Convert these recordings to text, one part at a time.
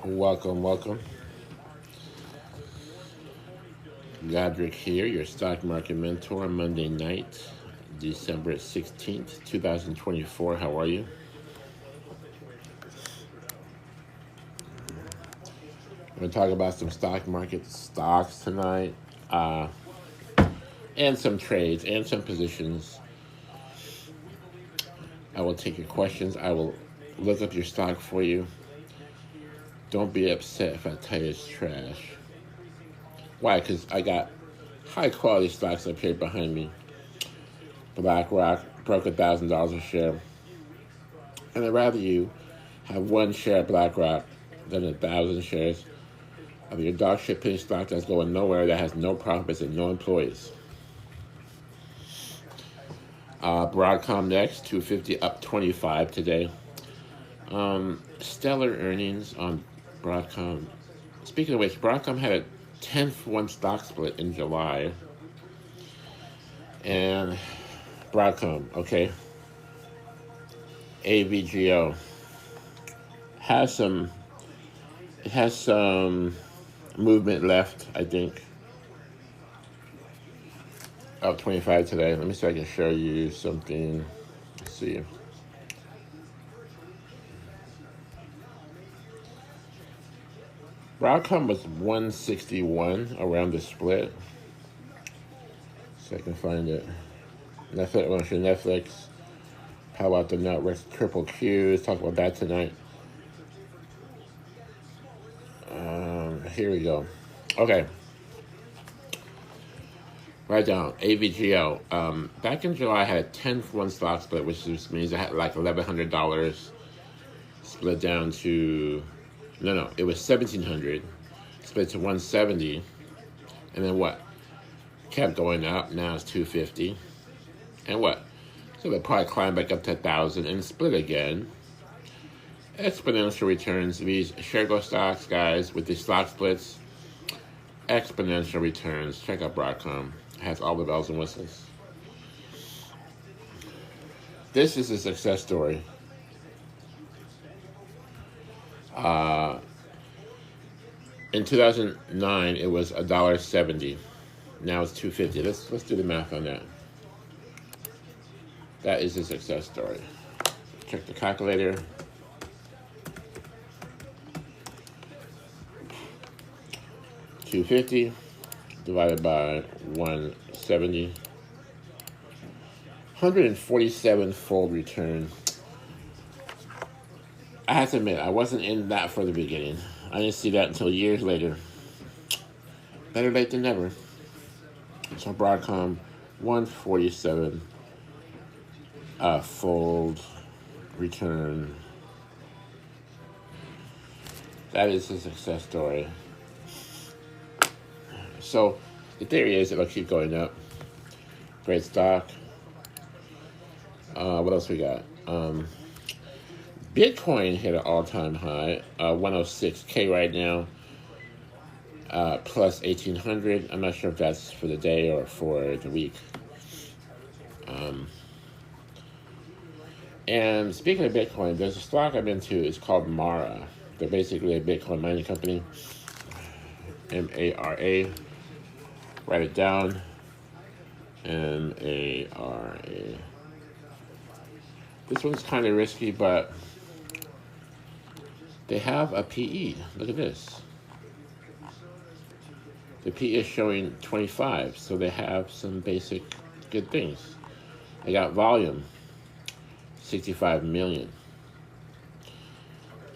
Welcome, welcome. Godric here, your stock market mentor, Monday night, December 16th, 2024. How are you? I'm going to talk about some stock market stocks tonight, and some trades and some positions. I will take your questions. I will look up your stock for you. Don't be upset if I tell you it's trash. Why? Because I got high quality stocks up here behind me. BlackRock broke $1,000 a share. And I'd rather you have one share of BlackRock than 1,000 shares of your dog shit penny stock that's going nowhere, that has no profits and no employees. Broadcom next, 250 up 25 today. Stellar earnings on Broadcom. Speaking of which, Broadcom had a 10-for-1 stock split in July. And Broadcom, okay. AVGO has some movement left, I think. Up 25 today. Let me see if I can show you something. Let's see. Broadcom was 161 around the split. So I can find it. Netflix, well, Netflix. How about the networks? Triple Q. Let's talk about that tonight. Here we go. Okay. Write down AVGO. Back in July, I had a 10-for-1 stock split, which just means I had like $1,100 split down to. No, it was $1,700 split to 170, and then what? Kept going up. Now it's 250, and what? So they probably climb back up to 1,000 and split again. Exponential returns. These share go stocks, guys, with the stock splits. Exponential returns. Check out Broadcom. It has all the bells and whistles. This is a success story. In 2009, it was $1.70. Now it's $2.50. Let's do the math on that. That is a success story. Check the calculator. $2.50 divided by 170. 147-fold return. I have to admit, I wasn't in that for the beginning. I didn't see that until years later. Better late than never. So Broadcom, 147 fold return. That is a success story. So the theory is it'll keep going up. Great stock. What else we got? BitCoin hit an all-time high, 106K right now, plus 1,800. I'm not sure if that's for the day or for the week. And speaking of Bitcoin, there's a stock I'm into. It's called Mara. They're basically a Bitcoin mining company. MARA. Write it down. MARA. This one's kind of risky, but they have a PE. Look at this. The PE is showing 25, so they have some basic good things. They got volume, 65 million.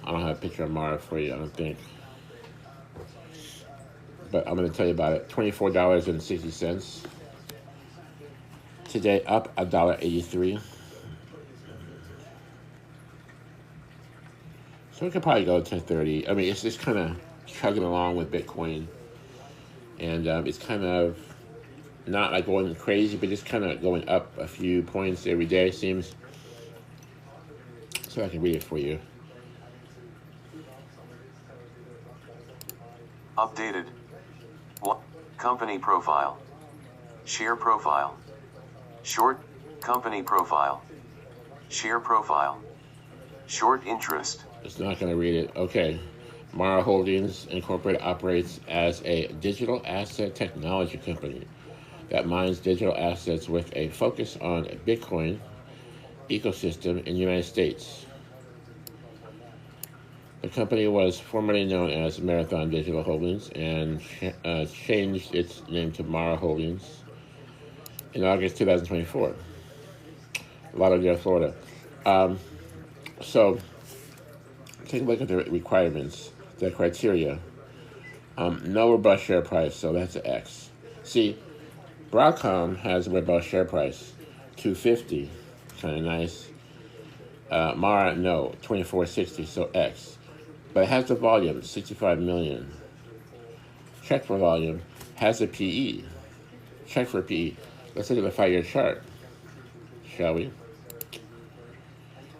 I don't have a picture of Mara for you, I don't think. But I'm going to tell you about it. $24.60. Today, up $1.83. So we could probably go to 30. I mean, it's just kind of chugging along with Bitcoin. And it's kind of not like going crazy, but just kind of going up a few points every day, it seems. So I can read it for you. Updated. Company profile. Share profile. Short. Company profile. Share profile. Short interest. It's not going to read it. Okay. Mara Holdings Incorporated operates as a digital asset technology company that mines digital assets with a focus on BitCoin ecosystem in the United States. The company was formerly known as Marathon Digital Holdings and changed its name to Mara Holdings in August 2024. Lauderdale, Florida. So, take a look at the requirements, the criteria. No robust share price, so that's an X. See, Broadcom has a robust share price, 250, kind of nice. Mara, no, 2460, so X. But it has the volume, 65 million. Check for volume, has a PE. Check for PE. Let's look at the 5-year chart, shall we?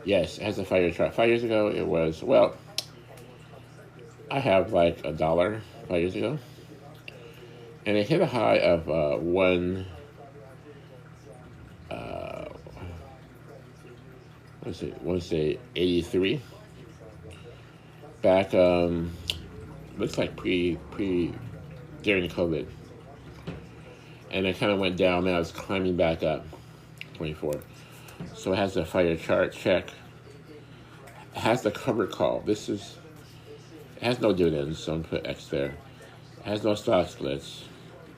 Yes, it has a 5-year chart. 5 years ago, it was, well, I have like $1 5 years ago. And it hit a high of I want to say 83. Back, looks like pre during COVID. And it kind of went down, now it's climbing back up, 24. So it has a 5-year chart, check. It has the covered call. It has no dividends, so I'm going to put X there. It has no stock splits,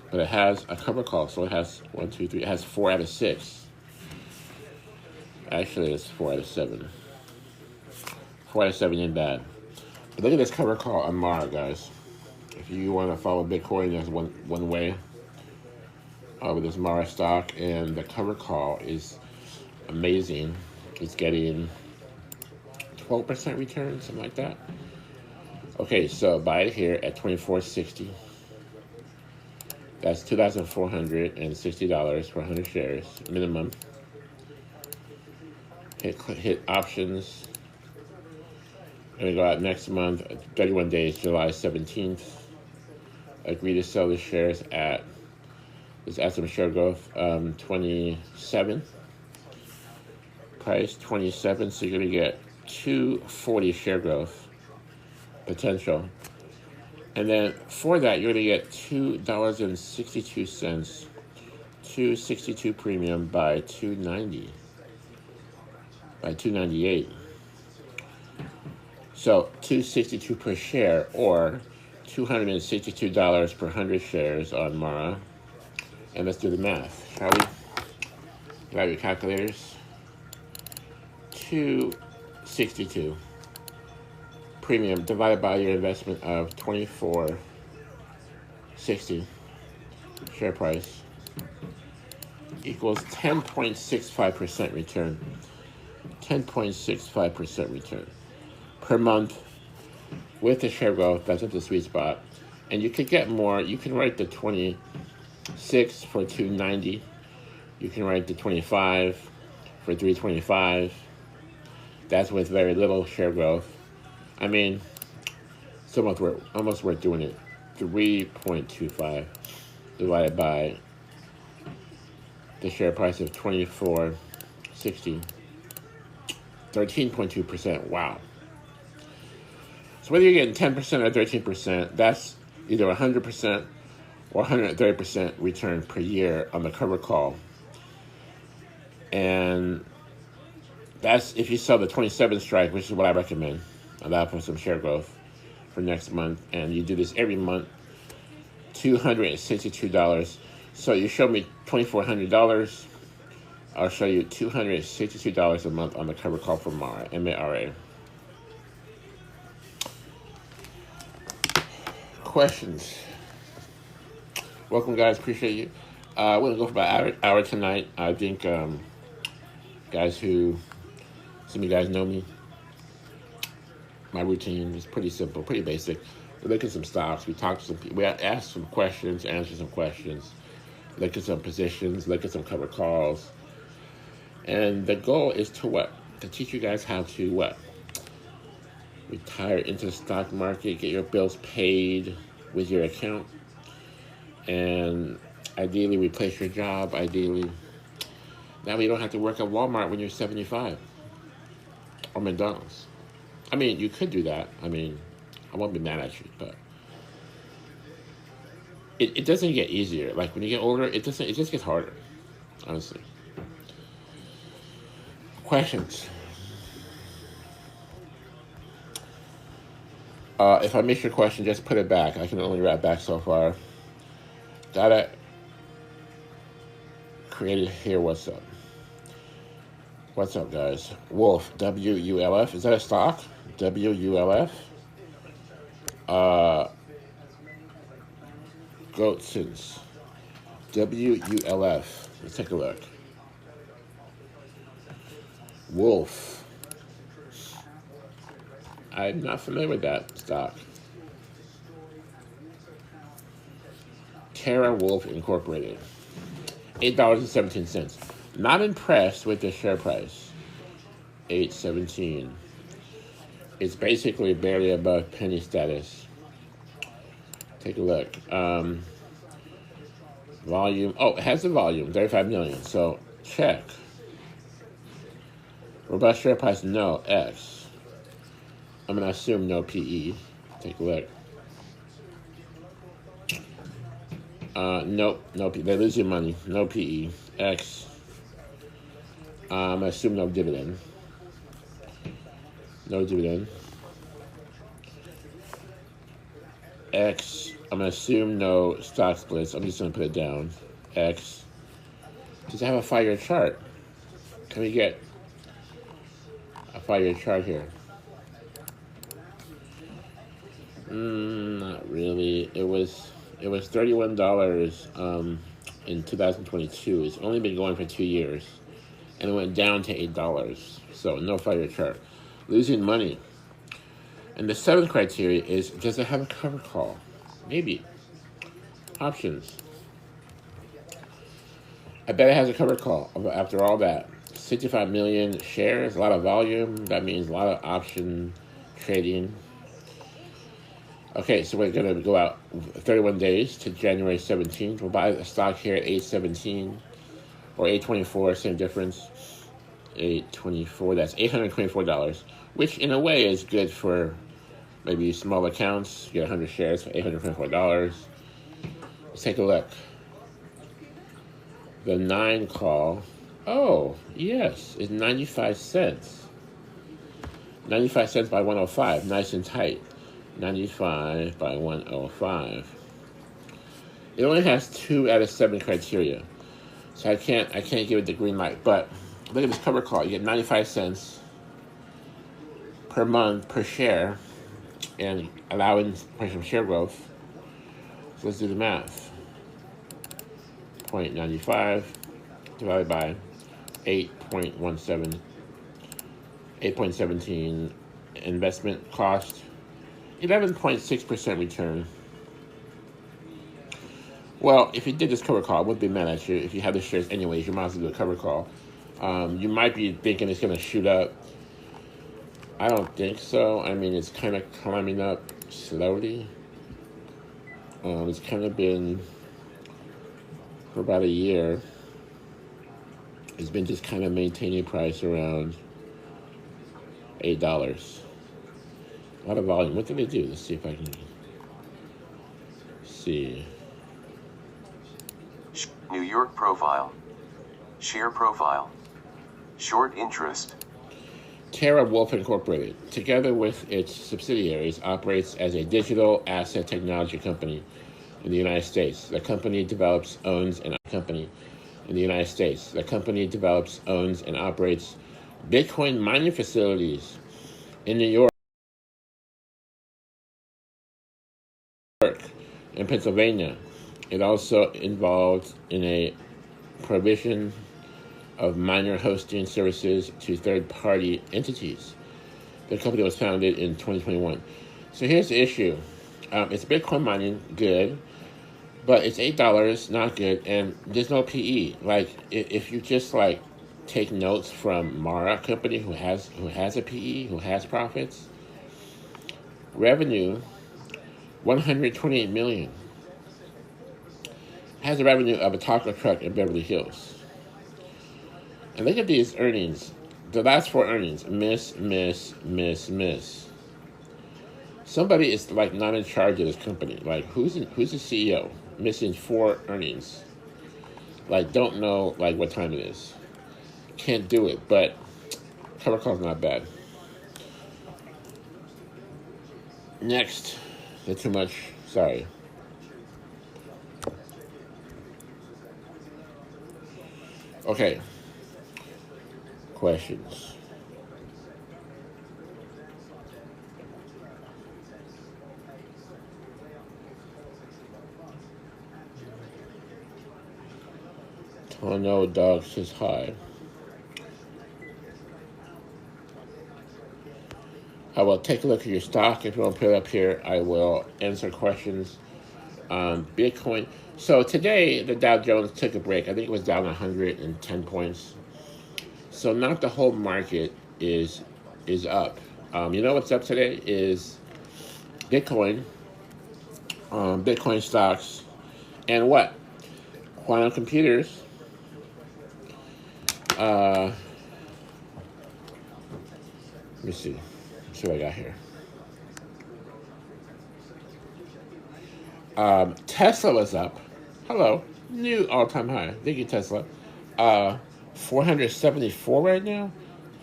but it has a covered call, so it has 1, 2, 3. It has 4 out of 6. Actually, it's 4 out of 7. 4 out of 7 ain't bad. But look at this covered call on Mara, guys. If you want to follow Bitcoin, there's one way with this Mara stock, and the covered call is amazing. It's getting 12% return, something like that. Okay, so buy it here at $24.60. That's $2,460 for 100 shares minimum. Hit options. Gonna go out next month, 31 days, July 17th. Agree to sell the shares at, let's add some share growth, 27. Price 27, so you're gonna get 240 share growth potential. And then for that, you're gonna get $2.62, 262 premium by 290, by 298. So $262 per share, or $262 per 100 shares on Mara. And let's do the math, shall we? Grab your calculators. 262 premium divided by your investment of 24.60 share price equals 10.65% return. 10.65% return per month with the share growth. That's at the sweet spot. And you could get more. You can write the 26 for 290. You can write the 25 for 325. That's with very little share growth. I mean, it's almost worth doing it. 3.25 divided by the share price of 24.60. 13.2%. Wow. So whether you're getting 10% or 13%, that's either 100% or 130% return per year on the cover call. And that's if you sell the 27 strike, which is what I recommend. Allow for some share growth for next month. And you do this every month, $262. So you show me $2,400. I'll show you $262 a month on the cover call for Mara, M-A-R-A. Questions? Welcome, guys. Appreciate you. We're going to go for about an hour tonight. I think guys some of you guys know me. My routine is pretty simple, pretty basic. We look at some stocks. We talk to some people. We ask some questions, answer some questions. Look at some positions. Look at some cover calls. And the goal is to what? To teach you guys how to what? Retire into the stock market, get your bills paid with your account, and ideally replace your job, ideally. That way you don't have to work at Walmart when you're 75 or McDonald's. I mean, you could do that. I mean, I won't be mad at you, but it doesn't get easier. Like when you get older, it doesn't. It just gets harder, honestly. Questions? If I miss your question, just put it back. I can only write back so far. Got it. Created here. What's up? What's up, guys? Wolf, WULF. Is that a stock? WULF. Goatsons. WULF. Let's take a look. Wolf. I'm not familiar with that stock. Terra Wolf Incorporated. $8.17. Not impressed with the share price. $8.17. It's basically barely above penny status. Take a look. Volume. Oh, it has the volume. 35 million. So check. Robust share price. No. X. I'm going to assume no PE. Take a look. Nope. No PE. They're losing money. No PE. X. I assume no dividend. No dividend. X. I'm going to assume no stock splits. I'm just going to put it down. X. Does it have a 5-year chart? Can we get a 5-year chart here? Not really. It was $31 in 2022. It's only been going for 2 years, and it went down to $8. So no 5-year chart. Losing money. And the 7th criteria is, does it have a cover call? Maybe. Options. I bet it has a cover call after all that. 65 million shares, a lot of volume. That means a lot of option trading. Okay, so we're going to go out 31 days to January 17th. We'll buy a stock here at 817 or 824, same difference. 824, that's $824, which in a way is good for maybe small accounts. You get 100 shares for $824. Let's take a look. The 9 call. Oh, yes, it's 95 cents. 95 cents by 105, nice and tight. 95 by 105. It only has 2 out of 7 criteria, so I can't give it the green light. But look at this cover call. You get 95 cents per month per share, and allowing for some share growth. So let's do the math. 0.95 divided by 8.17 investment cost. 11.6% return. Well, if you did this cover call, I wouldn't be mad at you. If you have the shares anyways, you might as well do a cover call. You might be thinking it's going to shoot up. I don't think so. I mean, it's kind of climbing up slowly. It's kind of been, for about a year, it's been just kind of maintaining price around $8. A lot of volume. What did they do? Let's see if I can see. New York profile. Share profile. Short interest. Terra Wolf Incorporated, together with its subsidiaries, operates as a digital asset technology company in the United States. The company develops, owns, and operates Bitcoin mining facilities in New York and Pennsylvania. It also involved in a provision of miner hosting services to third-party entities. The company was founded in 2021. So here's the issue. It's Bitcoin mining, good, but it's $8, not good, and there's no PE. Like, if you just, like, take notes from Mara Company, who has a PE, who has profits, revenue, $128 million. Has the revenue of a taco truck in Beverly Hills. And look at these earnings. The last 4 earnings, miss. Somebody is like not in charge of this company. Like who's the CEO? Missing 4 earnings. Like don't know like what time it is. Can't do it, but cover call's not bad. Next, that's too much. Sorry. Okay. Questions. Tono Dog says hi. I will take a look at your stock. If you want to put it up here, I will answer questions on Bitcoin. So today, the Dow Jones took a break. I think it was down 110 points. So not the whole market is up. You know what's up today is Bitcoin, Bitcoin stocks, and what? Quantum computers. Let me see. Let's see what I got here. Tesla was up. Hello. New all-time high. Thank you, Tesla. 474 right now.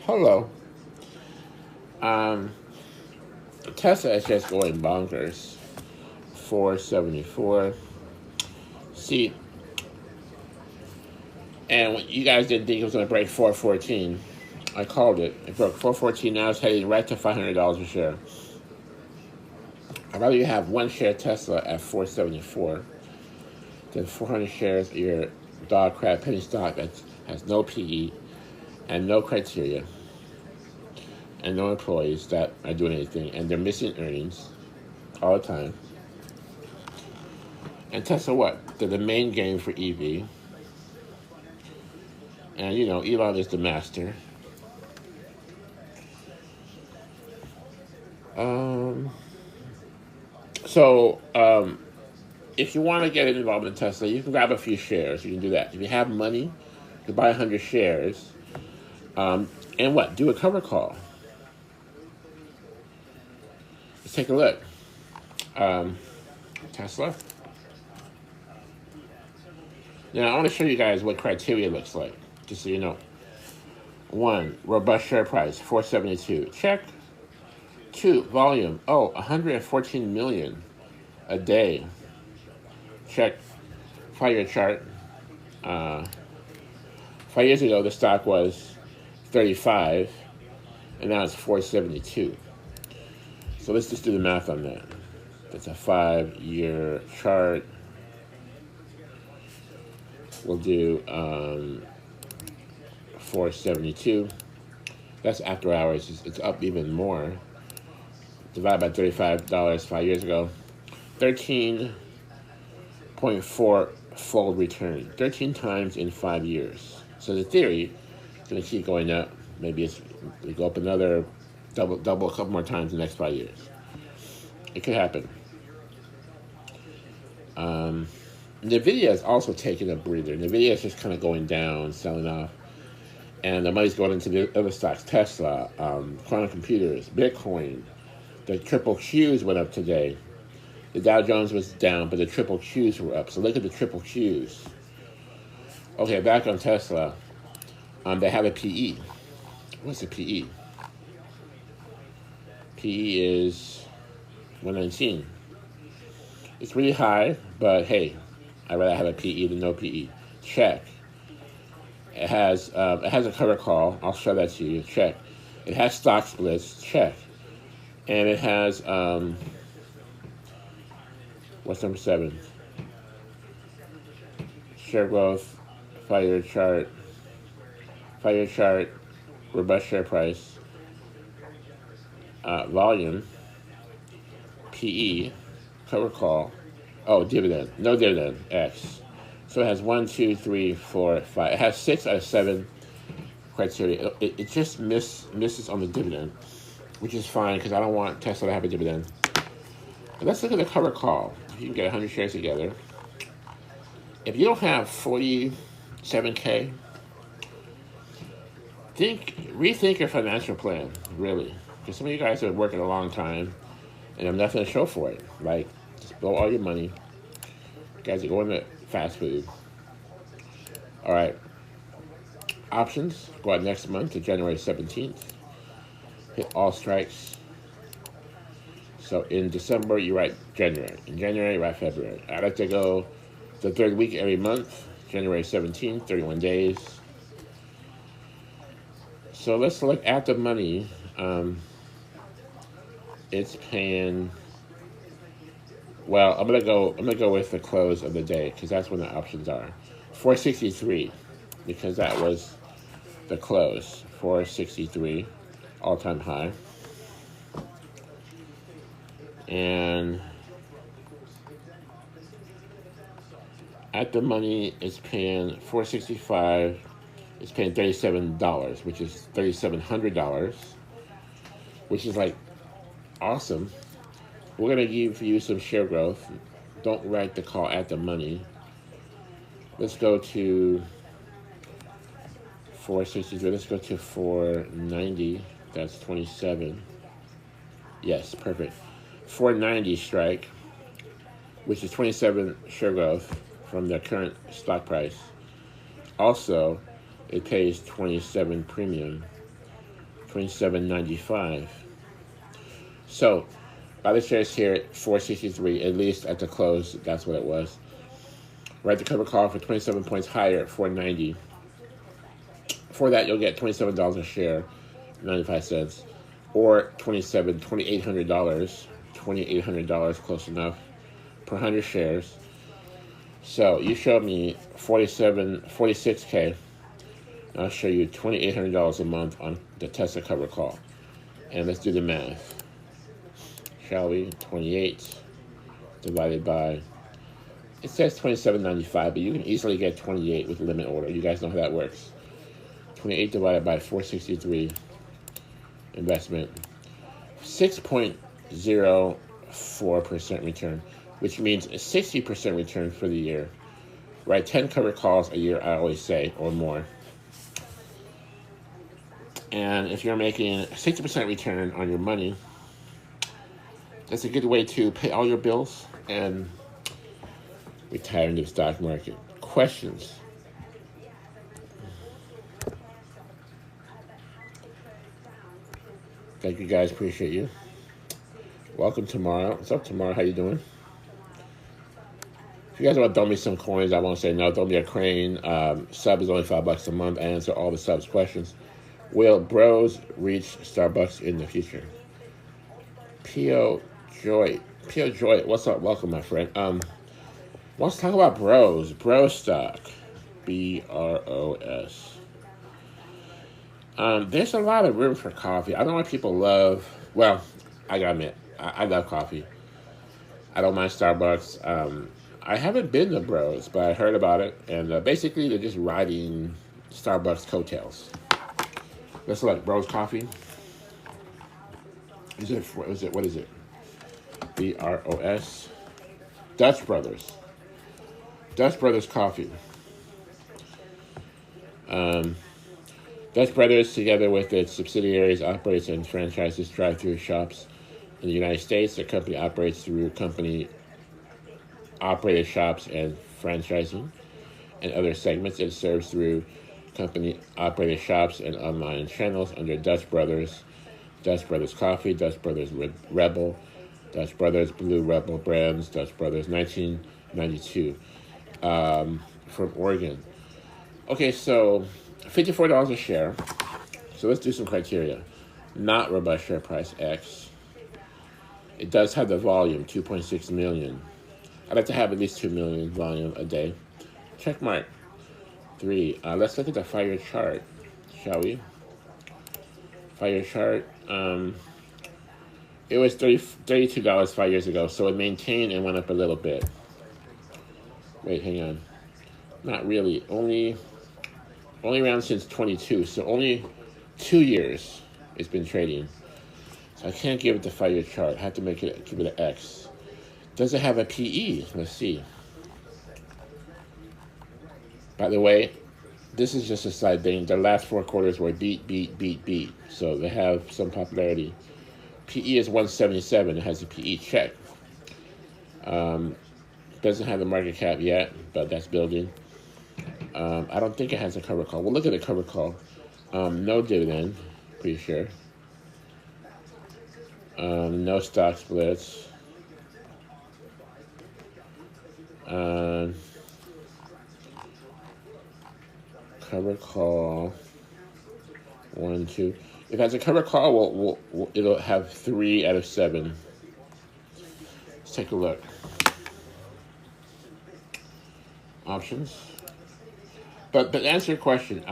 Hello. Tesla is just going bonkers. 474. See, and when you guys didn't think it was going to break 414. I called it. It broke 414. Now it's heading right to $500 a share. I'd rather you have one share Tesla at 474 than 400 shares of your dog crap penny stock that has no PE and no criteria and no employees that are doing anything, and they're missing earnings all the time. And Tesla, what? They're the main game for EV. And, you know, Elon is the master. If you want to get involved in Tesla, you can grab a few shares. You can do that. If you have money, you can buy 100 shares. And what? Do a cover call. Let's take a look. Tesla. Now, I want to show you guys what criteria looks like, just so you know. 1, robust share price, 472. Check. 2, volume. 114 million a day. Check. 5-year chart. 5 years ago, the stock was 35, and now it's 472. So let's just do the math on that. That's a 5-year chart. We'll do 472. That's after hours. It's up even more. Divided by $35 5 years ago. 13.4 fold return. 13 times in 5 years. So the theory is going to keep going up. Maybe we go up another double a couple more times in the next 5 years. It could happen. NVIDIA is also taking a breather. NVIDIA is just kind of going down, selling off. And the money's going into the other stocks. Tesla, quantum computers, Bitcoin. The triple Qs went up today. The Dow Jones was down, but the triple Qs were up. So look at the triple Qs. Okay, back on Tesla. They have a PE. What's the PE? PE is 119. It's really high, but hey, I'd rather have a PE than no PE. Check. It has a cover call. I'll show that to you. Check. It has stock splits. Check. And it has what's number 7? Share growth, 5-year chart. 5-year chart. Robust share price. Volume. PE. Cover call. Dividend. No dividend. X. So it has 1, 2, 3, 4, 5. It has 6 out of 7 criteria. It just misses on the dividend, which is fine because I don't want Tesla to have a dividend. But let's look at the cover call. You can get 100 shares together. If you don't have 47K, rethink your financial plan, really. Because some of you guys are working a long time. and I'm nothing to show for it. Like, just blow all your money. You guys are going to fast food. All right. Options go out next month to January 17th. Hit all strikes. So in December, you write January. In January, you write February. I like to go the third week every month, January 17th, 31 days. So let's look at the money. It's paying. Well, I'm gonna go with the close of the day because that's when the options are. 463, because that was the close. 463, all-time high. And at the money, it's paying 465. It's paying $37, which is $3,700, which is like awesome. We're gonna give you some share growth. Don't write the call at the money. Let's go to 463. Let's go to 490. That's 27. Yes, perfect. 490 strike, which is 27 share growth from the current stock price. Also, it pays 27 premium, 27.95. So, buy the shares here at 463, at least at the close. That's what it was. Write the cover call for 27 points higher at 490. For that, you'll get $27 a share, 95 cents, or $2,800. $2,800, close enough, per 100 shares. So you showed me 46K. I'll show you $2,800 a month on the Tesla cover call. And let's do the math. Shall we? 28 divided by, it says 27.95, but you can easily get 28 with limit order. You guys know how that works. 28 divided by 463 investment. 6.04% return, which means a 60% return for the year. Right, 10 cover calls a year, I always say, or more. And if you're making a 60% return on your money, that's a good way to pay all your bills and retire into the stock market. Questions? Thank you guys, appreciate you. Welcome tomorrow. What's up tomorrow? How you doing? If you guys want to throw me some coins, I won't say no. Throw me a crane. Sub is only $5 a month. I answer all the subs questions. Will bros reach Starbucks in the future? P.O. Joy. P.O. Joy, what's up? Welcome, my friend. Let's talk about bros. Bro stock. BROS. There's a lot of room for coffee. I don't know why people love, well, I gotta admit, I love coffee. I don't mind Starbucks. I haven't been to Bros, but I heard about it, and basically they're just riding Starbucks coattails. Let's select Bros Coffee. What is it? BROS. Dutch Brothers. Dutch Brothers Coffee. Dutch Brothers, together with its subsidiaries, operates and franchises drive-through shops in the United States. The company operates through company-operated shops and franchising and other segments. It serves through company-operated shops and online channels under Dutch Brothers, Dutch Brothers Coffee, Dutch Brothers Rebel, Dutch Brothers Blue Rebel brands, Dutch Brothers 1992 from Oregon. Okay, so $54 a share. So let's do some criteria. Not robust share price, X. It does have the volume, 2.6 million. I'd like to have at least 2 million volume a day. Check mark. 3. Let's look at the 5-year chart, shall we? 5-year chart. It was $32 5 years ago, so it maintained and went up a little bit. Wait, hang on. Not really. Only around since 22, so only 2 years it's been trading. So I can't give it the 5-year chart. I have to give it an X. Does it have a PE? Let's see. By the way, this is just a side thing. The last 4 quarters were beat. So they have some popularity. PE is 177. It has a PE check. Doesn't have the market cap yet, but that's building. I don't think it has a cover call. We'll look at the cover call. No dividend, pretty sure. No stock splits. Cover call. 1, 2. If it has a cover call, it'll have 3 out of 7. Let's take a look. Options. But to answer your question,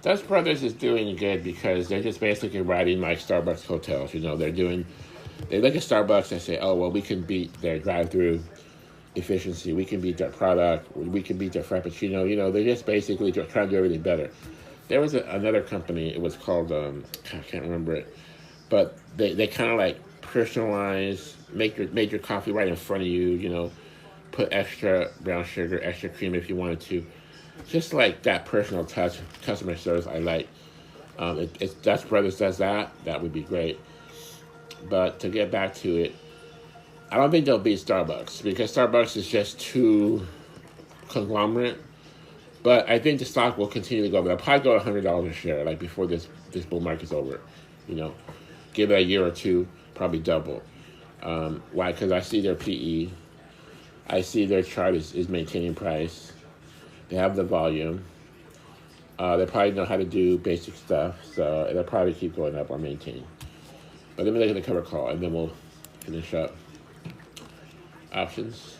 Dutch Brothers is doing good because they're just basically riding like Starbucks hotels. You know, they look at Starbucks and say, oh, well, we can beat their drive-through efficiency. We can beat their product. We can beat their Frappuccino. You know, they're just basically trying to do everything better. There was another company, it was called, I can't remember it, but they kind of like personalize, made your coffee right in front of you, you know, put extra brown sugar, extra cream if you wanted to. Just like that personal touch, customer service I like. If Dutch Brothers does that, that would be great. But to get back to it, I don't think they'll beat Starbucks because Starbucks is just too conglomerate. But I think the stock will continue to go up. It'll probably go to $100 a share, like before this bull market's over. You know, give it a year or two, probably double. Why? Because I see their PE. I see their chart is maintaining price. They have the volume. They probably know how to do basic stuff, so it'll probably keep going up or maintain. But let me look at the cover call, and then we'll finish up. Options.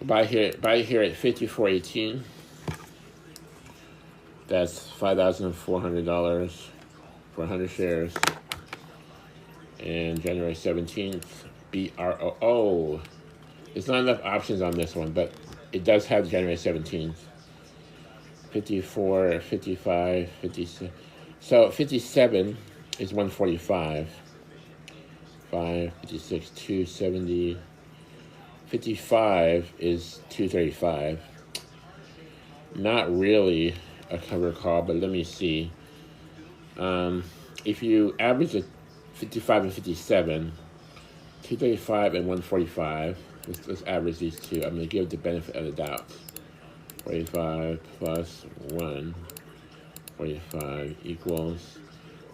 Buy here at 54.18. That's $5,400 for 100 shares. And January 17th, BROO. There's not enough options on this one, but it does have January 17th. 54, 55, 56. So 57 is 145. 5, 56, 270. 55 is 235. Not really a cover call, but let me see. If you average the 55 and 57, 235 and 145, let's average these two. I'm going to give the benefit of the doubt. 45 plus 1, 45 equals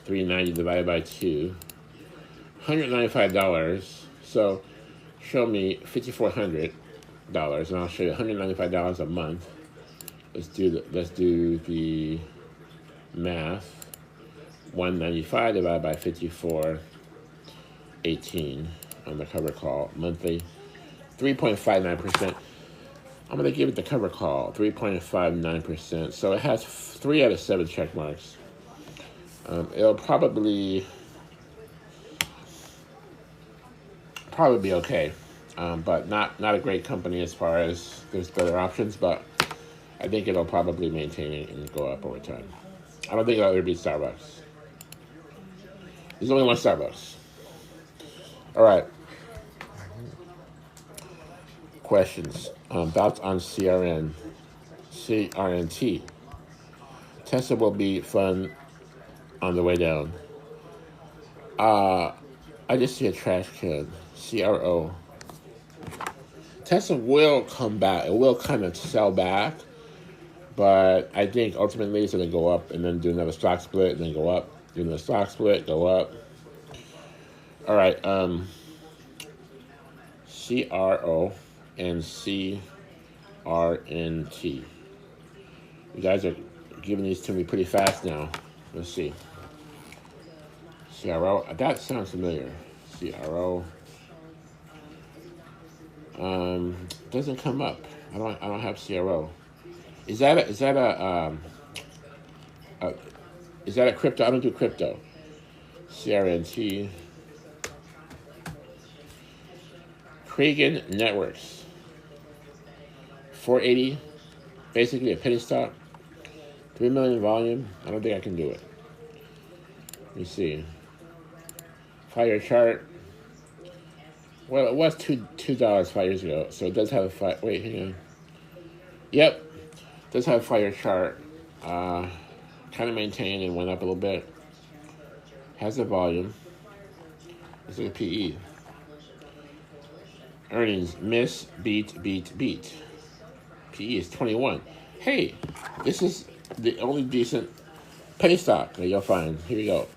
390 divided by 2, $195. So show me $5,400, and I'll show you $195 a month. Let's do the math. 195 divided by 54.18 on the cover call monthly. 3.59%. I'm going to give it the cover call, 3.59%. So it has 3 out of 7 check marks. It'll probably be okay, but not a great company as far as there's better options, but I think it'll probably maintain it and go up over time. I don't think it'll ever beat Starbucks. There's only one Starbucks. All right. Questions. Thoughts on CRNT. Tesla will be fun on the way down. I just see a trash can. CRO. Tesla will come back. It will kind of sell back, but I think ultimately it's going to go up and then do another stock split and then go up. Do another stock split, go up. All right. CRO and CRNT. You guys are giving these to me pretty fast now. Let's see. CRO. That sounds familiar. CRO. Doesn't come up. I don't have CRO. Is that a crypto? I don't do crypto. CRNT. Kragen Networks. 480. Basically a penny stock. 3 million volume. I don't think I can do it. Let me see. Fire chart. Well, it was $2 5 years ago, so it does have a fire. Wait, hang on. Yep, it does have a fire chart. Kind of maintained and went up a little bit. Has a volume. Let's look at PE. Earnings, miss, beat, beat, beat. PE is 21. Hey, this is the only decent penny stock that you'll find. Here we go.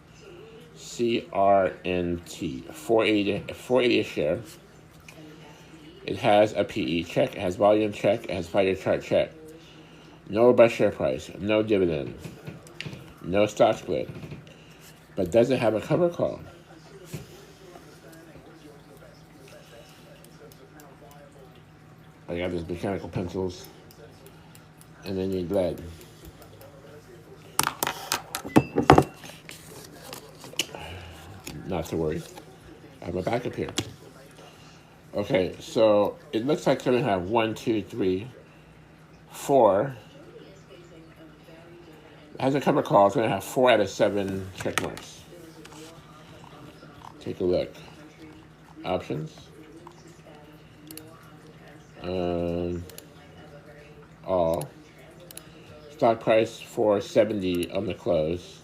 CRNT, 480 a share. It has a PE check, it has volume check, it has 5-year chart check. No robust share price, no dividend, no stock split, but doesn't have a cover call. I got these mechanical pencils, and they need lead. Not to worry. I have my backup here. Okay, so it looks like they're going to have 1, 2, 3, 4. It has a cover call. It's going to have 4 out of 7 check marks. Take a look. Options. All. Stock price 470 on the close.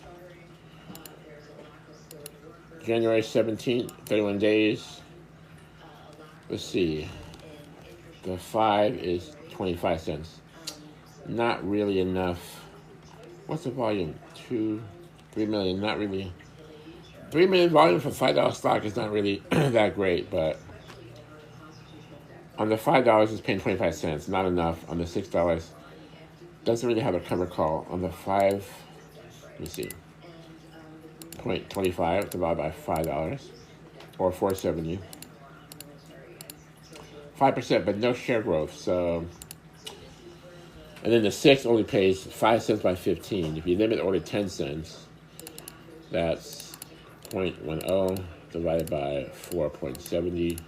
January 17th, 31 days. Let's see. The 5 is 25 cents. Not really enough. What's the volume? 3 million. Not really. 3 million volume for $5 stock is not really that great, but on the $5, it's paying 25 cents. Not enough. On the $6, doesn't really have a cover call. On the 5, let me see. 0.25 divided by $5, or 470. 5%, but no share growth. So, and then the 6 only pays 5 cents by 15. If you limit order 10 cents, that's 0.10 divided by 4.70.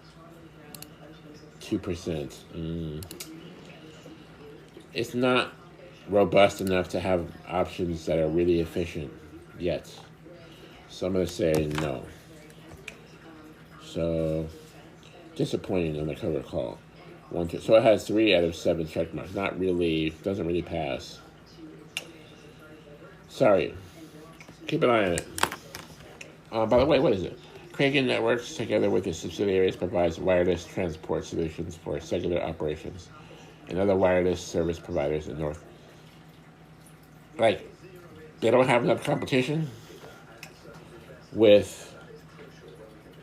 2%. It's not robust enough to have options that are really efficient yet. So I'm going to say no. So disappointing on the cover call. So it has 3 out of 7 check marks. Not really, doesn't really pass. Sorry. Keep an eye on it. By the way, what is it? Kraken Networks, together with its subsidiaries, provides wireless transport solutions for cellular operations and other wireless service providers in North. Like, they don't have enough competition with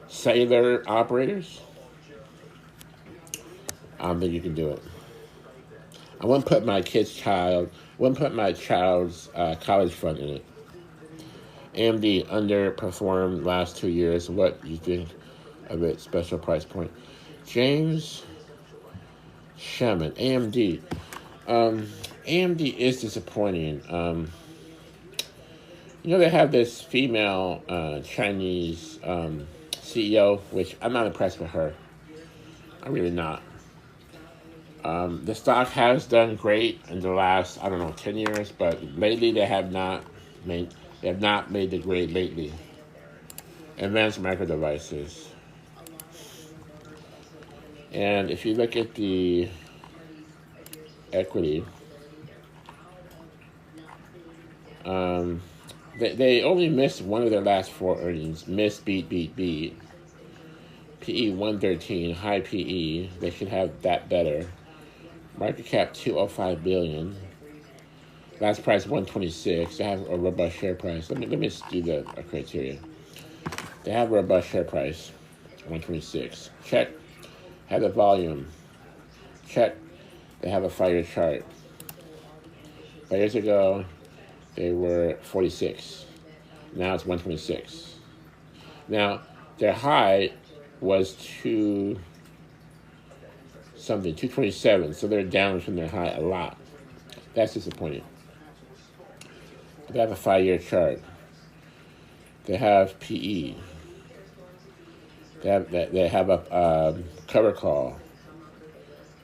cellular operators. I don't think you can do it. I wouldn't put my child's college fund in it. AMD underperformed last 2 years. What do you think of its special price point? James Shaman, AMD. AMD is disappointing. They have this female Chinese CEO, which I'm not impressed with her. I'm really not. The stock has done great in the last, 10 years, but lately they have not made the grade lately. Advanced micro devices. And if you look at the equity, they only missed one of their last 4 earnings. Miss, beat, beat, beat. PE 113, high PE. They should have that better. Market cap 205 billion. Last price 126. They have a robust share price. Let me do the criteria. They have a robust share price 126. Check. Have the volume. Check. They have a 5-year chart. 5 years ago, they were 46. Now it's 126. Now their high was 227. So they're down from their high a lot. That's disappointing. They have a 5-year chart. They have PE. They have a cover call.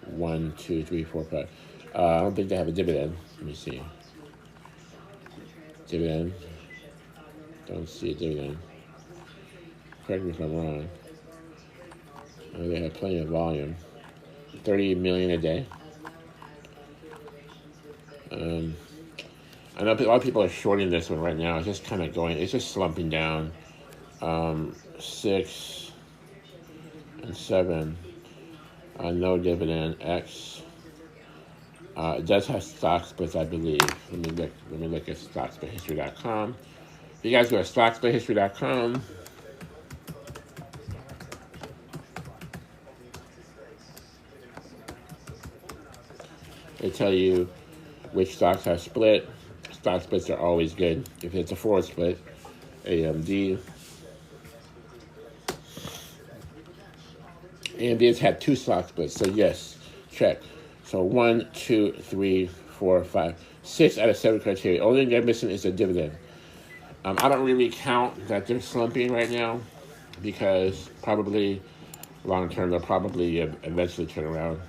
1, 2, 3, 4, 5. I don't think they have a dividend. Let me see. Dividend. Don't see a dividend. Correct me if I'm wrong. They have plenty of volume. 30 million a day. I know a lot of people are shorting this one right now. It's just kind of going. It's just slumping down. 6 and 7. No dividend. X. It does have stock splits, I believe. Let me look at stocksplithistory.com. If you guys go to stocksplithistory.com, they tell you which stocks have split. Stock splits are always good. If it's a forward split, AMD. AMD has had 2 stock splits, so yes, check. So 1, 2, 3, 4, 5, 6 out of 7 criteria. Only thing they're missing is a dividend. I don't really count that they're slumping right now because probably long term they'll probably eventually turn around.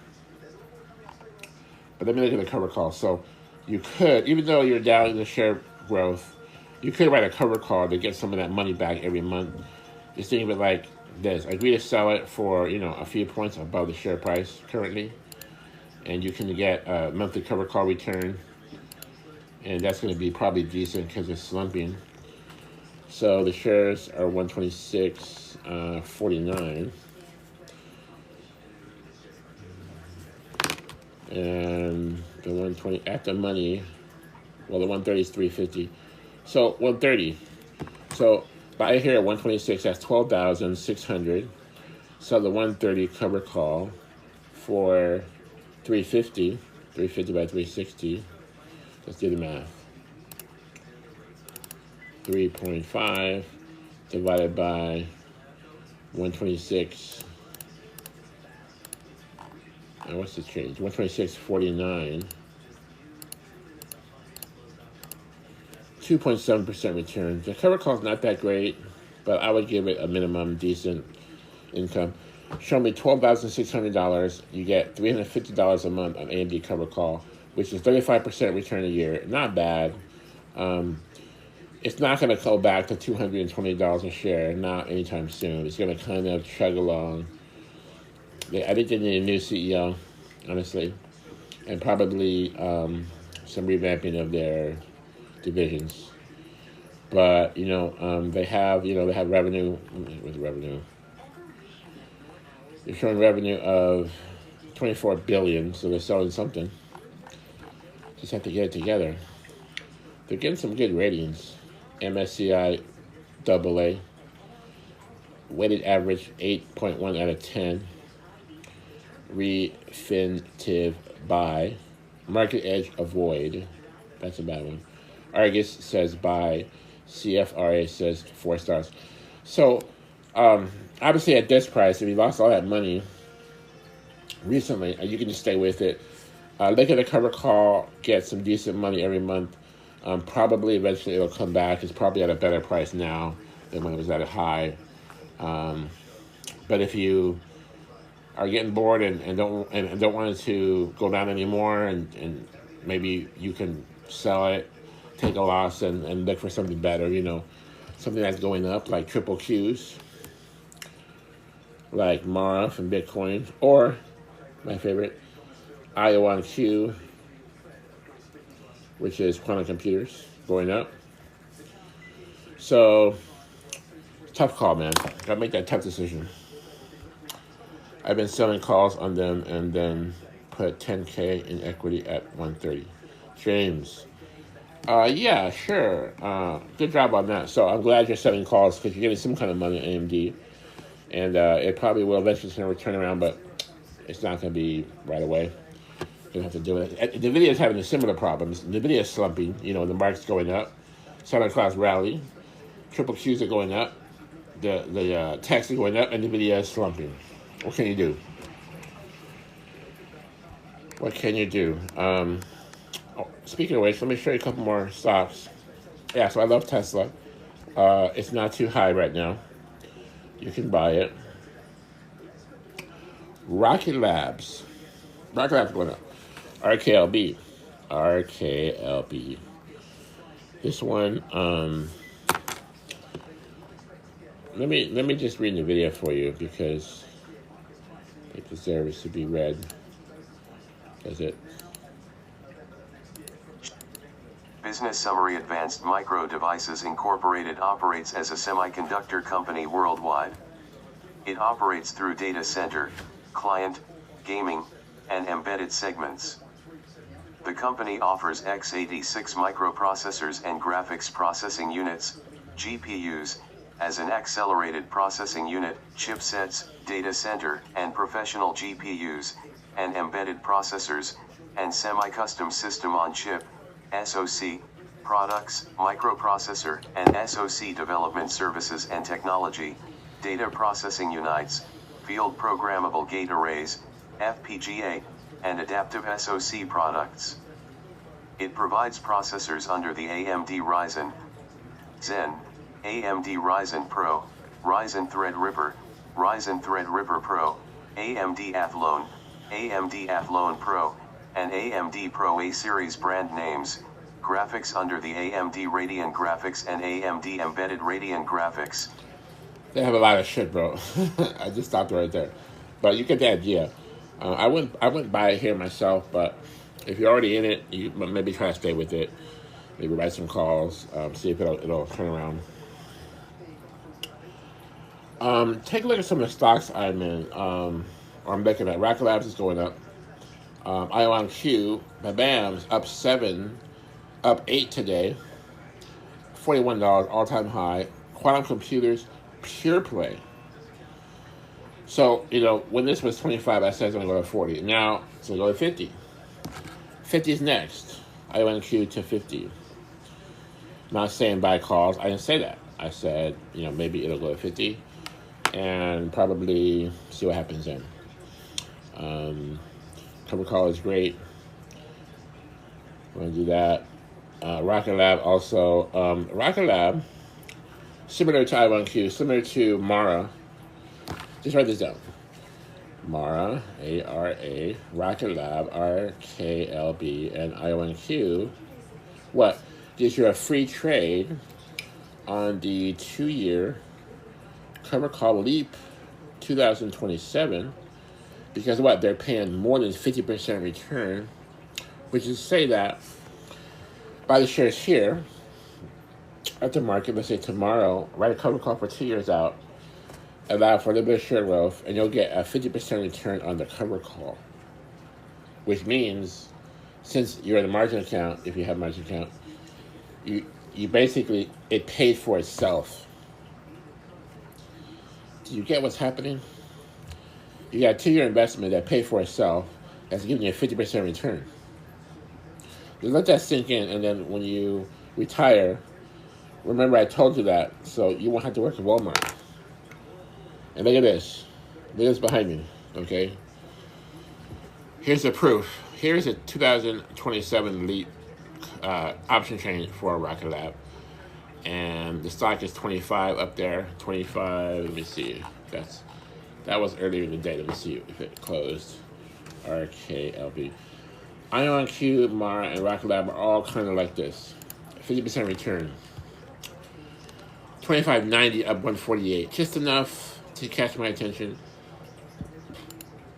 But let me look at the cover call. So you could, even though you're down in the share growth, you could write a cover call to get some of that money back every month. Just think of it like this: agree to sell it for a few points above the share price currently, and you can get a monthly cover call return, and that's going to be probably decent because it's slumping. So the shares are 126.49, and the 120 at the money. Well, the 130 is 350. So 130. So buy here at 126. That's 12,600. So the 130 cover call for 350. 350 by 360. Let's do the math. 3.5 divided by 126. Now what's the change? 126.49. 2.7% return. The cover call is not that great, but I would give it a minimum decent income. Show me $12,600. You get $350 a month on AMD cover call, which is 35% return a year. Not bad. It's not going to go back to $220 a share, not anytime soon. It's going to kind of chug along. I think they need a new CEO, honestly, and probably some revamping of their divisions. But they have revenue. With revenue, they're showing revenue of $24 billion, so they're selling something. Just have to get it together. They're getting some good ratings. MSCI AA, weighted average 8.1 out of 10. Refinitiv buy, market edge avoid. That's a bad one. Argus says buy. CFRA says 4 stars. So obviously at this price, if you lost all that money recently, you can just stay with it. Look at the cover call, get some decent money every month. Probably eventually it'll come back. It's probably at a better price now than when it was at a high. But if you are getting bored and don't want it to go down anymore, and maybe you can sell it, take a loss, and look for something better. Something that's going up, like triple Qs, like Mara from BitCoin, or my favorite, IONQ, which is quantum computers, going up. So, tough call, man. Gotta make that tough decision. I've been selling calls on them and then put 10K in equity at 130. James. Yeah, sure. Good job on that. So I'm glad you're selling calls because you're getting some kind of money on AMD. And it probably will eventually turn around, but it's not going to be right away. You have to do it. NVIDIA is having a similar problems. NVIDIA is slumping. The market's going up. Santa Claus rally. Triple Qs are going up. The techs are going up, and NVIDIA is slumping. What can you do? What can you do? Speaking of which, let me show you a couple more stocks. Yeah, so I love Tesla. It's not too high right now. You can buy it. Rocket Labs. Rocket Labs going up. RKLB. This one, let me just read the video for you because it deserves to be read. Does it? Business summary: Advanced Micro Devices Incorporated operates as a semiconductor company worldwide. It operates through data center, client, gaming, and embedded segments. The company offers x86 microprocessors and graphics processing units, GPUs, as an accelerated processing unit, chipsets, data center and professional GPUs, and embedded processors, and semi-custom system-on-chip, SoC, products, microprocessor, and SoC development services and technology, data processing unites, field programmable gate arrays, FPGA, and adaptive SoC products. It provides processors under the AMD Ryzen, Zen, AMD Ryzen Pro, Ryzen Threadripper, Ryzen Threadripper Pro, AMD Athlon, AMD Athlon Pro, and AMD Pro A-Series brand names, graphics under the AMD Radeon Graphics and AMD Embedded Radeon Graphics. They have a lot of shit, bro. I just stopped right there. But you get the idea. I wouldn't buy it here myself, but if you're already in it, you maybe try to stay with it. Maybe write some calls, see if it'll turn around. Take a look at some of the stocks I'm in. I'm looking at Rocket Labs is going up. IONQ, BAM's up 7, up 8 today. $41 all-time high. Quantum Computers, pure play. So, when this was 25, I said it's going to go to 40. Now, it's going to go to 50. 50 is next. IONQ to 50. Not saying buy calls. I didn't say that. I said, maybe it'll go to 50. And probably see what happens then. Cover call is great. I'm going to do that. Rocket Lab also. Rocket Lab, similar to IONQ, similar to Mara. Just write this down. Mara, A-R-A, Rocket Lab, R-K-L-B, and IONQ. What? Gives you a free trade on the 2-year cover call leap 2027. Because what? They're paying more than 50% return, which is to say that buy the shares here at the market, let's say tomorrow, write a cover call for 2 years out, allow for a little bit of share growth, and you'll get a 50% return on the cover call. Which means, since you're in the margin account, if you have margin account, you basically, it paid for itself. Do you get what's happening? You got a 2-year investment that paid for itself, that's giving you a 50% return. Just let that sink in, and then when you retire, remember I told you that, so you won't have to work at Walmart. And look at this. Look at this behind me, okay? Here's the proof. Here's a 2027 leap option chain for Rocket Lab. And the stock is 25 up there. 25, let me see. That was earlier in the day. Let me see if it closed. RKLB. IONQ, Mara, and Rocket Lab are all kind of like this. 50% return. 25.90 up 148. Just enough to catch my attention.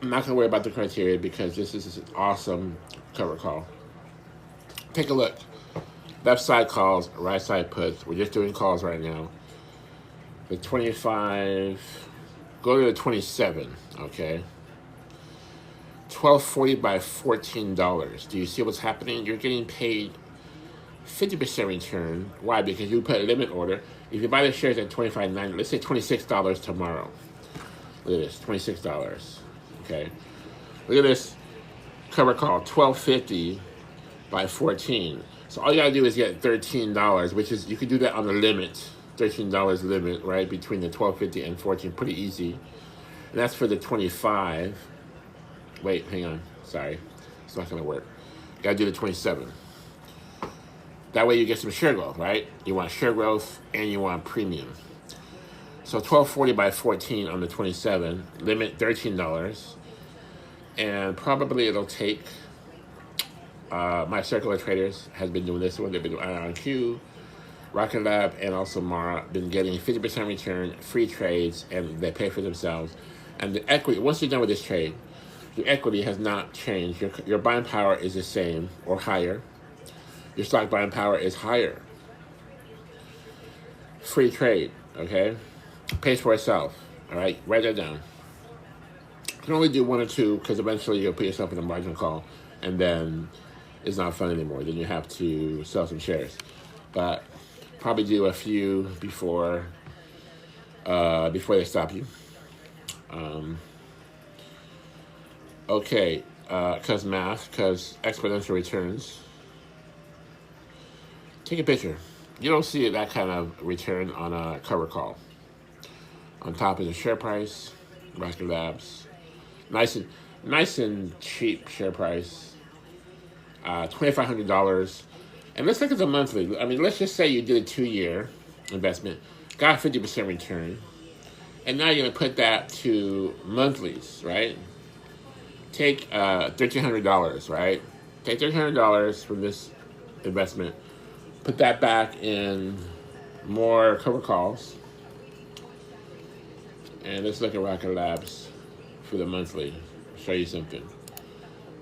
I'm not going to worry about the criteria because this is an awesome cover call. Take a look. Left side calls, right side puts. We're just doing calls right now. The 25, go to the 27, okay? 12.40 by $14. Do you see what's happening? You're getting paid 50% return. Why? Because you put a limit order. If you buy the shares at $25.90, let's say $26 tomorrow. Look at this, $26. Okay. Look at this cover call, $12.50 by 14. So all you gotta do is get $13, which is, you could do that on the limit, $13 limit, right? Between the $12.50 and 14, pretty easy. And that's for the 25. Wait, hang on, sorry. It's not gonna work. You gotta do the 27. That way you get some share growth, right? You want share growth and you want premium. So 12.40 by 14 on the 27, limit $13. And probably it'll take, my circular traders has been doing this one. They've been doing IONQ, Rocket Lab, and also Mara, been getting 50% return, free trades, and they pay for themselves. And the equity, once you're done with this trade, your equity has not changed. Your buying power is the same or higher. your stock buying power is higher. Free trade, okay? Pays for itself, all right? Write that down. You can only do one or two because eventually you'll put yourself in a margin call and then it's not fun anymore. Then you have to sell some shares. But probably do a few before they stop you. Okay, because math, because exponential returns. Take a picture. You don't see that kind of return on a cover call. On top is the share price, Rocket Labs. Nice and cheap share price. $2,500. And let's look at the monthly. I mean, let's just say you did a 2-year investment, got a 50% return, and now you're going to put that to monthlies, right? Take $1,300, right? Take $1,300 from this investment, put that back in more cover calls, and let's look at Rocket Labs for the monthly. I'll show you something.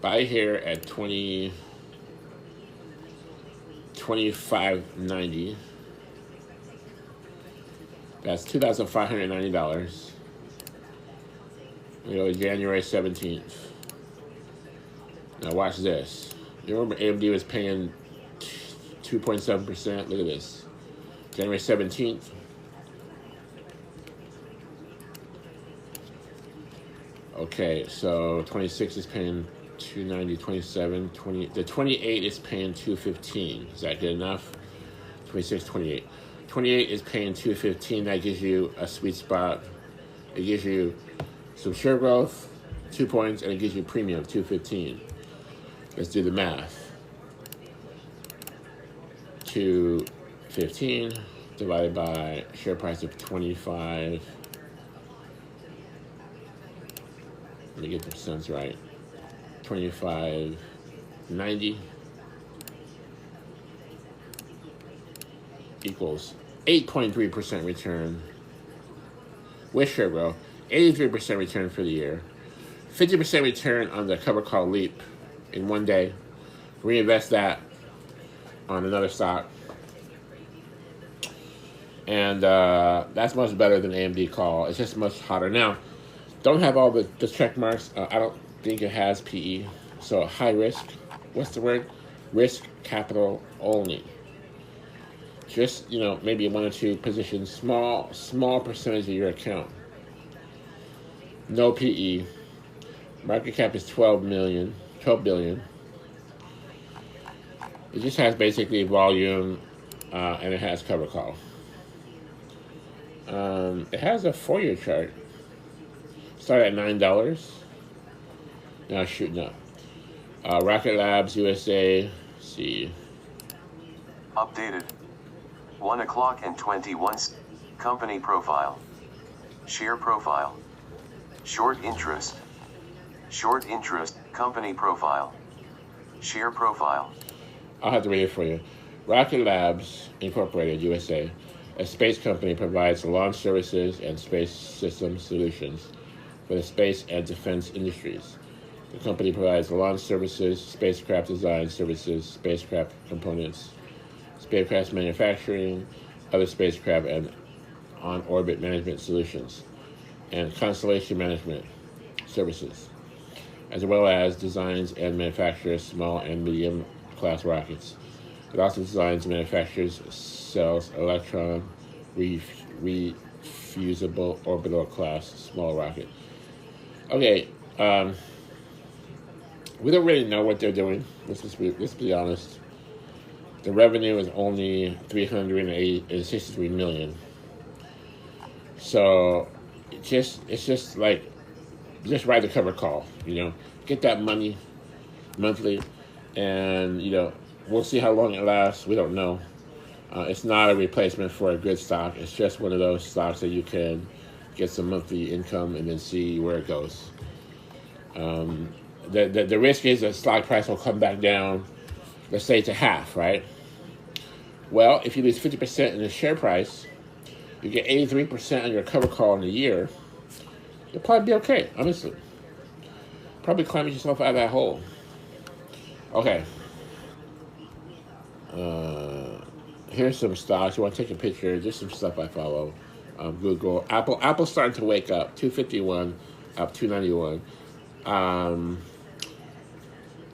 Buy here at $25.90. That's $2,590. We go January 17th. Now watch this. You remember AMD was paying 2.7%? Look at this. January 17th. Okay, so 26 is paying 290, 27, 20. The 28 is paying 215. Is that good enough? 26, 28. 28 is paying 215. That gives you a sweet spot. It gives you some share growth, 2 points, and it gives you premium, 215. Let's do the math. 215 divided by share price of 25. Let me get the percents right. 25.90 equals 8.3% return with share growth, 83% return for the year, 50% return on the cover call leap in 1 day. Reinvest that on another stock. And that's much better than AMD call. It's just much hotter. Now, don't have all the check marks. I don't think it has PE. So high risk. What's the word? Risk capital only. Just, maybe 1 or 2 positions. Small percentage of your account. No PE. Market cap is 12 billion. It just has basically volume, and it has cover call. It has a 4-year chart. Start at $9. Now shooting up. Rocket Labs USA. See. Updated. 1 o'clock and 21. Company profile. Share profile. Short interest. Short interest. Company profile. Share profile. I'll have to read it for you. Rocket Labs Incorporated USA, a space company, provides launch services and space system solutions for the space and defense industries. The company provides launch services, spacecraft design services, spacecraft components, spacecraft manufacturing, other spacecraft and on-orbit management solutions, and constellation management services, as well as designs and manufactures small and medium-class rockets. It also designs and manufactures cells, electron, refusible orbital class small rocket. Okay, we don't really know what they're doing. Let's be honest. The revenue is only $363 million. So it's just like, just write the cover call. Get that money monthly, and we'll see how long it lasts. We don't know. It's not a replacement for a good stock. It's just one of those stocks that you can get some monthly income and then see where it goes. The risk is that stock price will come back down, let's say to half, right? Well, if you lose 50% in the share price, you get 83% on your cover call in a year, you'll probably be okay, honestly. Probably climbing yourself out of that hole. Okay. Here's some stocks. You want to take a picture? Just some stuff I follow. Google, Apple. Apple's starting to wake up. 251, up 291.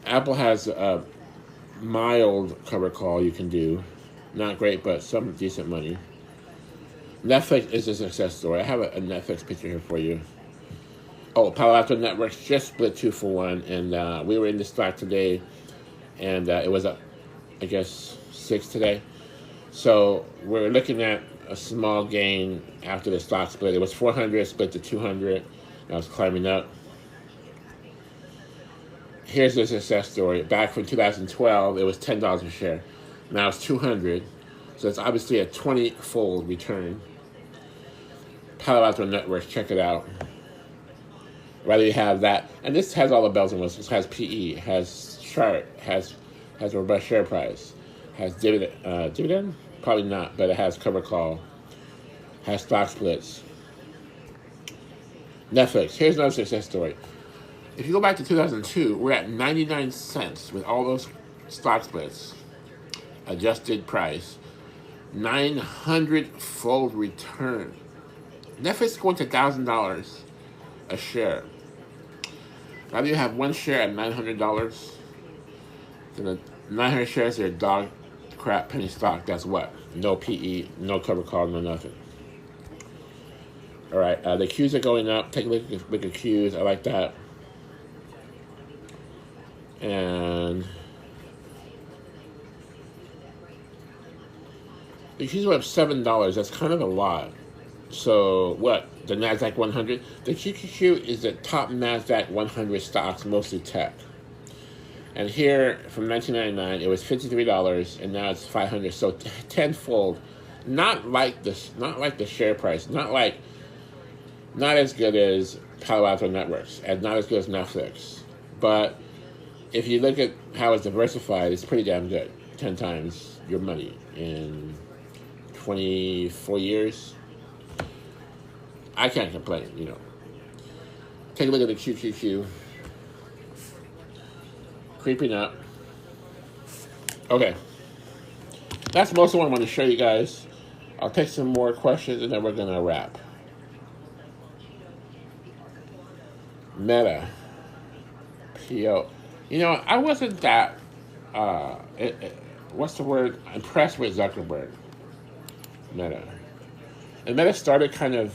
Apple has a mild cover call you can do. Not great, but some decent money. Netflix is a success story. I have a Netflix picture here for you. Oh, Palo Alto Networks just split 2-for-1, and we were in the stock today, and it was up, I guess, 6 today. So we're looking at a small gain after the stock split. It was 400, split to 200. I was climbing up. Here's the success story. Back from 2012, it was $10 a share. Now it's 200. So it's obviously a 20-fold return. Palo Alto Networks, check it out. Rather you have that, and this has all the bells and whistles. It has PE, has chart, has a robust share price, has dividend, probably not, but it has cover call, has stock splits. Netflix, here's another success story. If you go back to 2002, we're at 99 cents with all those stock splits, adjusted price, 900-fold return. Netflix going to $1,000 a share. Now you have one share at $900. So the 900 shares are dog crap penny stock. That's what? No PE, no cover call, no nothing. All right, the Qs are going up. Take a look at Qs. I like that. And the Qs were up $7. That's kind of a lot. So what? The NASDAQ 100? The QQQ is the top NASDAQ 100 stocks, mostly tech. And here, from 1999, it was $53, and now it's $500. So tenfold. Not like the share price. Not as good as Palo Alto Networks, and not as good as Netflix. But if you look at how it's diversified, it's pretty damn good. 10 times your money in 24 years. I can't complain, you know. Take a look at the QQQ. Creeping up. Okay. That's most of what I want to show you guys. I'll take some more questions and then we're going to wrap. Meta. PO. You know, I wasn't that, what's the word? Impressed with Zuckerberg. Meta. And Meta started kind of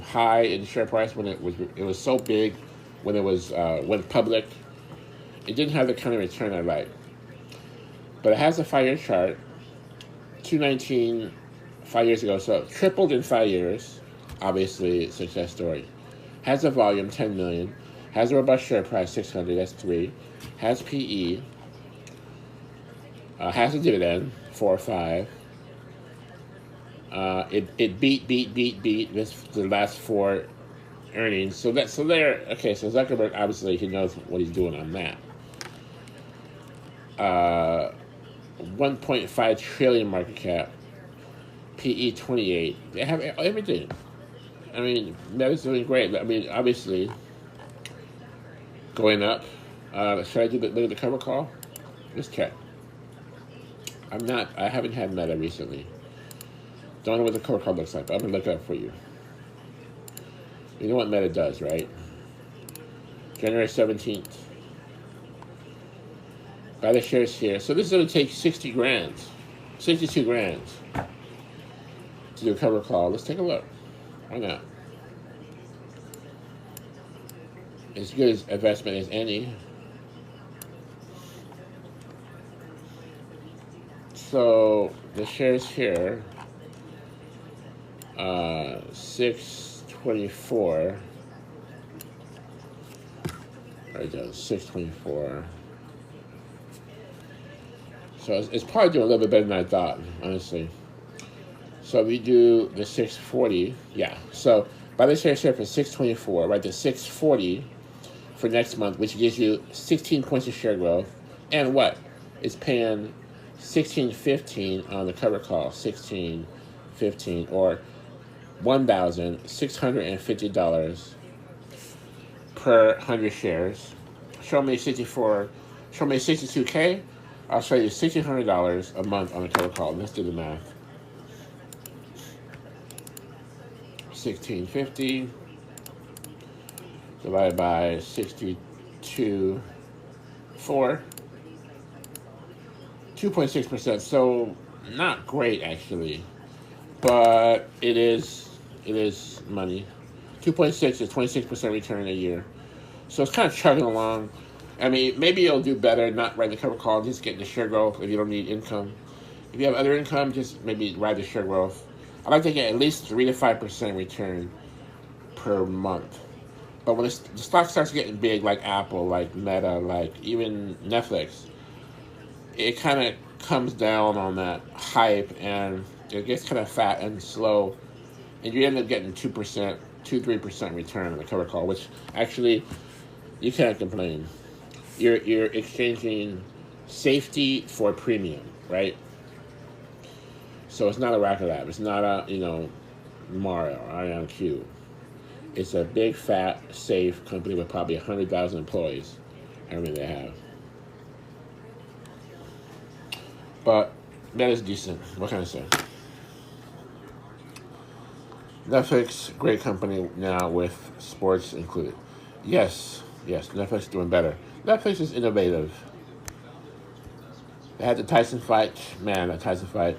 high in share price when it was so big when it was went public. It didn't have the kind of return I like. But it has a 5-year chart. 219 5 years ago, so it tripled in 5 years. Obviously, success story. Has a volume, 10 million. Has a robust share price, 600, that's 3. Has PE. Has a dividend, 4 or 5. It beat the last 4 earnings. So Zuckerberg, obviously he knows what he's doing on that. 1.5 trillion market cap. PE 28. They have everything. I mean, Meta's doing great. I mean, obviously going up. Should I do the cover call? Let's check. I haven't had Meta recently. Don't know what the cover call looks like, but I'm going to look it up for you. You know what Meta does, right? January 17th. Buy the shares here. So this is going to take 62 grand to do a cover call. Let's take a look. Why not? As good as investment as any. So the shares here, 624. Right down, 624. So it's probably doing a little bit better than I thought, honestly. So we do the 640, yeah. So buy the shares here for 624, right? The 640 for next month, which gives you 16 points of share growth. And what? It's paying 16.15 on the cover call, 16.15, or $1,650 per 100 shares. Show me 62K, I'll show you $1,600 a month on a cover call. Let's do the math. 1650 divided by 62, 4, 2.6%. So not great actually, but it is money. 2.6 is 26% return a year. So it's kind of chugging along. I mean, maybe you'll do better not write the cover call, just get the share growth if you don't need income. If you have other income, just maybe ride the share growth. I like to get at least 3 to 5% return per month. But when the stock starts getting big, like Apple, like Meta, like even Netflix, it kind of comes down on that hype and it gets kind of fat and slow. And you end up getting 2%, 2-3% return on the cover call, which actually you can't complain. You're exchanging safety for premium, right? So it's not a Rocket Lab. It's not a, Mario or IONQ. It's a big, fat, safe company with probably 100,000 employees. I mean, they have. But that is decent. What can I say? Netflix, great company now with sports included. Yes, Netflix is doing better. Netflix is innovative. They had the Tyson fight. Man, that Tyson fight.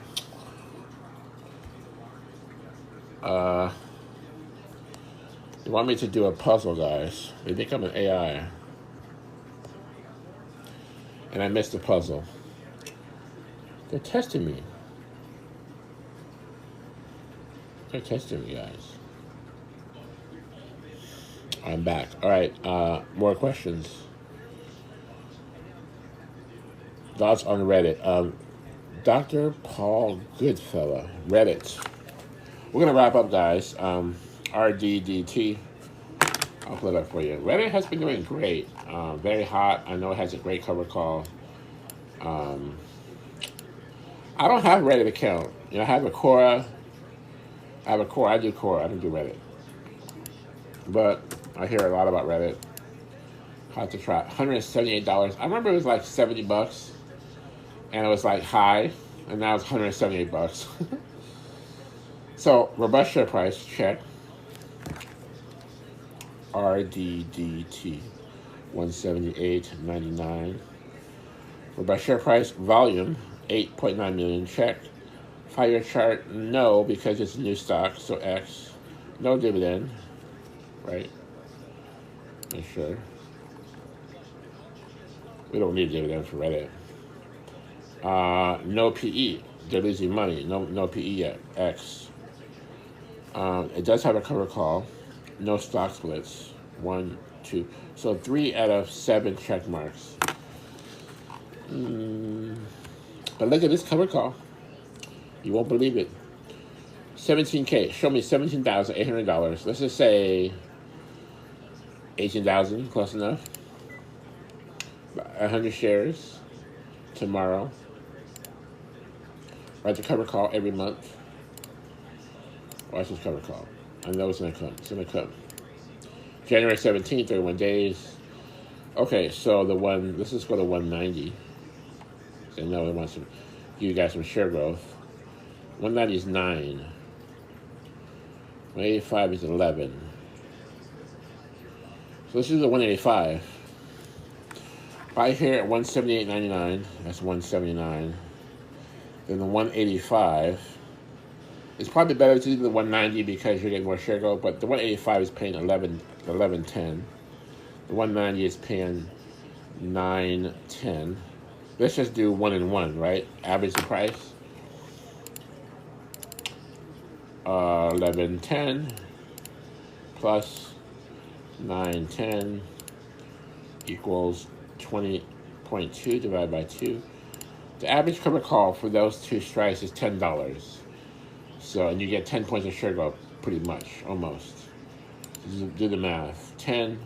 They want me to do a puzzle, guys. They think I'm an AI. And I missed the puzzle. They're testing me. They're testing me, guys. I'm back. All right, more questions. Thoughts on Reddit. Dr. Paul Goodfella, Reddit. We're going to wrap up, guys. RDDT. I'll put it up for you. Reddit has been doing great. Very hot. I know it has a great cover call. I don't have a Reddit account. I have a Quora. I do Quora. I don't do Reddit. But I hear a lot about Reddit. Hot to try. $178. I remember it was like $70. And it was like high. And now it's $178. So, robust share price, check. RDDT, 178.99. Robust share price, volume, 8.9 million, check. 5-year chart, no, because it's a new stock, so X. No dividend, right? Make sure. We don't need a dividend for Reddit. No PE, they're losing money. No PE yet, X. It does have a cover call. No stock splits. 1, 2. So 3 out of 7 check marks. But look at this cover call. You won't believe it. 17K. Show me $17,800. Let's just say 18,000. Close enough. 100 shares tomorrow. Write the cover call every month. Watch this cover call. I know it's going to come. It's going to come. January 17th, 31 days. Okay, so let's just go to 190. I know it wants to give you guys some share growth. 190 is 9. 185 is 11. So this is the 185. Buy here at 178.99. That's 179. Then the 185. It's probably better to do the 190 because you're getting more share growth, but the 185 is paying 11.10. The 190 is paying 9.10. Let's just do 1 and 1, right? Average the price. 11.10 plus 9.10 equals 20.2 divided by 2. The average cover call for those two strikes is $10. So, and you get 10 points of share growth, pretty much, almost. Do the math. 10